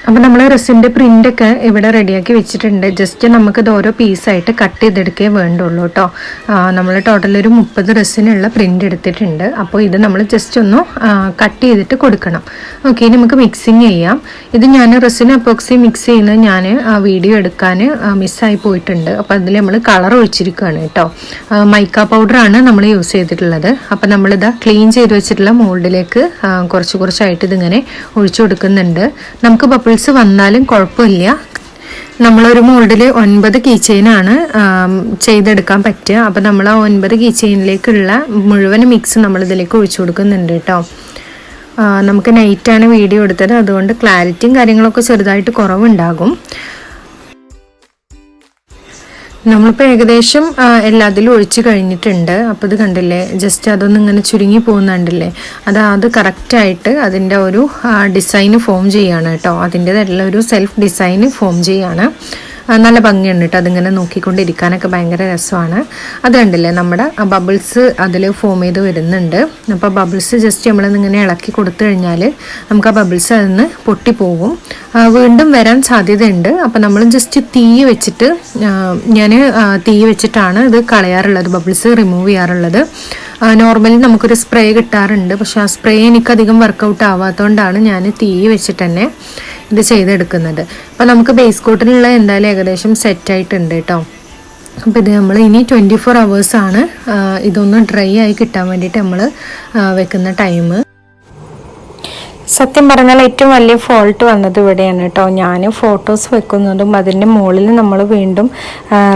അപ്പോൾ നമ്മൾ റെസിൻ്റെ പ്രിൻ്റൊക്കെ ഇവിടെ റെഡിയാക്കി വെച്ചിട്ടുണ്ട്. ജസ്റ്റ് നമുക്കിത് ഓരോ പീസായിട്ട് കട്ട് ചെയ്തെടുക്കേ വേണ്ടുള്ളൂ കേട്ടോ. നമ്മൾ ടോട്ടൽ ഒരു 30 റെസിനുള്ള പ്രിൻ്റ് എടുത്തിട്ടുണ്ട്. അപ്പോൾ ഇത് നമ്മൾ ജസ്റ്റ് ഒന്ന് കട്ട് ചെയ്തിട്ട് കൊടുക്കണം. ഓക്കെ, നമുക്ക് മിക്സിങ് ചെയ്യാം. ഇത് ഞാൻ റെസിൻ എപ്പോക്സി മിക്സ് ചെയ്യുന്നത് ഞാൻ വീഡിയോ എടുക്കാൻ മിസ്സായി പോയിട്ടുണ്ട്. അപ്പോൾ അതിൽ നമ്മൾ കളർ ഒഴിച്ചിരിക്കുകയാണ് കേട്ടോ. മൈക്ക പൗഡറാണ് നമ്മൾ യൂസ് ചെയ്തിട്ടുള്ളത്. അപ്പോൾ നമ്മളിത് ക്ലീൻ ചെയ്ത് വെച്ചിട്ടുള്ള മോൾഡിലേക്ക് കുറച്ചായിട്ട് ഇതിങ്ങനെ ഒഴിച്ചു കൊടുക്കുന്നുണ്ട്. നമുക്ക് ബബിൾസ് വന്നാലും കുഴപ്പമില്ല. നമ്മളൊരു മോൾഡിൽ 9 കീ ചെയിനാണ് ചെയ്തെടുക്കാൻ പറ്റുക. അപ്പോൾ നമ്മൾ ആ 9 കീ ചെയിനിലേക്കുള്ള മുഴുവൻ മിക്സ് നമ്മളിതിലേക്ക് ഒഴിച്ചു കൊടുക്കുന്നുണ്ട് കേട്ടോ. നമുക്ക് നൈറ്റാണ് വീഡിയോ എടുത്തത്, അതുകൊണ്ട് ക്ലാരിറ്റിയും കാര്യങ്ങളൊക്കെ ചെറുതായിട്ട് കുറവുണ്ടാകും. നമ്മളിപ്പോൾ ഏകദേശം എല്ലാത്തിലും ഒഴിച്ച് കഴിഞ്ഞിട്ടുണ്ട്. അപ്പോൾ ഇത് കണ്ടില്ലേ, ജസ്റ്റ് അതൊന്നും ഇങ്ങനെ ചുരുങ്ങി പോകുന്നുണ്ടല്ലേ, അത് കറക്റ്റായിട്ട് അതിൻ്റെ ഒരു ഡിസൈന് ഫോം ചെയ്യാണ് കേട്ടോ. അതിൻ്റെതായിട്ടുള്ള ഒരു സെൽഫ് ഡിസൈന് ഫോം ചെയ്യാണ്. നല്ല ഭംഗിയുണ്ട് കേട്ടോ. അതിങ്ങനെ നോക്കിക്കൊണ്ടിരിക്കാനൊക്കെ ഭയങ്കര രസമാണ്. അത് കണ്ടില്ലേ, നമ്മുടെ ബബിൾസ് അതിൽ ഫോം ചെയ്ത് വരുന്നുണ്ട്. അപ്പോൾ ബബിൾസ് ജസ്റ്റ് നമ്മളിങ്ങനെ ഇളക്കി കൊടുത്തു കഴിഞ്ഞാൽ നമുക്ക് ആ ബബിൾസ് അതിൽ പൊട്ടിപ്പോകും, വീണ്ടും വരാൻ സാധ്യതയുണ്ട്. അപ്പോൾ നമ്മൾ ജസ്റ്റ് തീ വെച്ചിട്ടാണ് ഇത് കളയാറുള്ളത്, ബബിൾസ് റിമൂവ് ചെയ്യാറുള്ളത്. നോർമലി നമുക്കൊരു സ്പ്രേ കിട്ടാറുണ്ട്, പക്ഷെ ആ സ്പ്രേ എനിക്കധികം വർക്കൗട്ട് ആവാത്തതുകൊണ്ടാണ് ഞാൻ തീ വെച്ചിട്ട് തന്നെ ഇത് ചെയ്തെടുക്കുന്നത്. അപ്പോൾ നമുക്ക് ബേസ് കോട്ടിനുള്ള എന്തായാലും ഏകദേശം സെറ്റായിട്ടുണ്ട് കേട്ടോ. അപ്പോൾ ഇത് നമ്മൾ ഇനി 24 hours ഇതൊന്ന് ഡ്രൈ ആയി കിട്ടാൻ വേണ്ടിയിട്ട് നമ്മൾ വെക്കുന്ന ടൈം. സത്യം പറഞ്ഞാൽ ഏറ്റവും വലിയ ഫോൾട്ട് വന്നത് ഇവിടെയാണ് കേട്ടോ. ഞാൻ ഫോട്ടോസ് വെക്കുന്നതും അതിൻ്റെ മുകളിൽ നമ്മൾ വീണ്ടും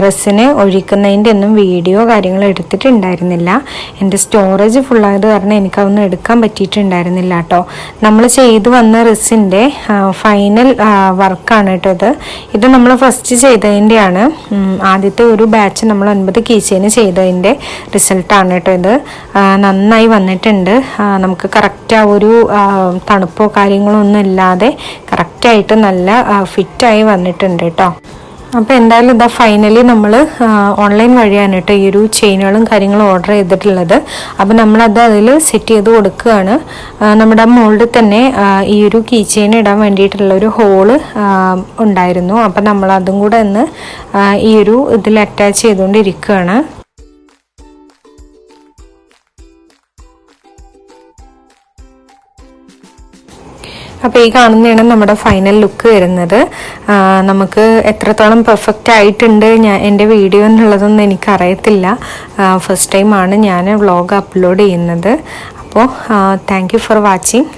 റെസിന് ഒഴിക്കുന്നതിൻ്റെ ഒന്നും വീഡിയോ കാര്യങ്ങൾ എടുത്തിട്ടുണ്ടായിരുന്നില്ല. എൻ്റെ സ്റ്റോറേജ് ഫുള്ളായത് കാരണം എനിക്കതൊന്നും എടുക്കാൻ പറ്റിയിട്ടുണ്ടായിരുന്നില്ല കേട്ടോ. നമ്മൾ ചെയ്തു വന്ന റെസിൻ്റെ ഫൈനൽ വർക്കാണ് കേട്ടോ ഇത് നമ്മൾ ഫസ്റ്റ് ചെയ്തതിൻ്റെയാണ്. ആദ്യത്തെ ഒരു ബാച്ച് നമ്മൾ 9 കീ ചെയിൻ ചെയ്തതിൻ്റെ റിസൾട്ടാണ് കേട്ടോ ഇത്. നന്നായി വന്നിട്ടുണ്ട്. നമുക്ക് കറക്റ്റ് ആ ഒരു തണുപ്പോ കാര്യങ്ങളോ ഒന്നും ഇല്ലാതെ കറക്റ്റായിട്ട് നല്ല ഫിറ്റായി വന്നിട്ടുണ്ട് കേട്ടോ. അപ്പോൾ എന്തായാലും ഇതാ ഫൈനലി നമ്മൾ ഓൺലൈൻ വഴിയാണ് കേട്ടോ ഈ ഒരു ചെയിനുകളും കാര്യങ്ങളും ഓർഡർ ചെയ്തിട്ടുള്ളത്. അപ്പോൾ നമ്മളത് അതിൽ സെറ്റ് ചെയ്ത് കൊടുക്കുകയാണ്. നമ്മുടെ മോൾഡിൽ തന്നെ ഈ ഒരു കീ ചെയിൻ ഇടാൻ വേണ്ടിയിട്ടുള്ളൊരു ഹോള് ഉണ്ടായിരുന്നു. അപ്പോൾ നമ്മളതും കൂടെ ഒന്ന് ഈ ഒരു ഇതിൽ അറ്റാച്ച് ചെയ്തുകൊണ്ടിരിക്കുകയാണ്. അപ്പോൾ ഈ കാണുന്നതാണ് നമ്മുടെ ഫൈനൽ ലുക്ക് വരുന്നത്. നമുക്ക് എത്രത്തോളം പെർഫെക്റ്റ് ആയിട്ടുണ്ട് എൻ്റെ വീഡിയോ എന്നുള്ളതൊന്നും എനിക്കറിയത്തില്ല. ഫസ്റ്റ് ടൈമാണ് ഞാൻ വ്ളോഗ് അപ്ലോഡ് ചെയ്യുന്നത്. അപ്പോൾ താങ്ക് യു ഫോർ വാച്ചിങ്.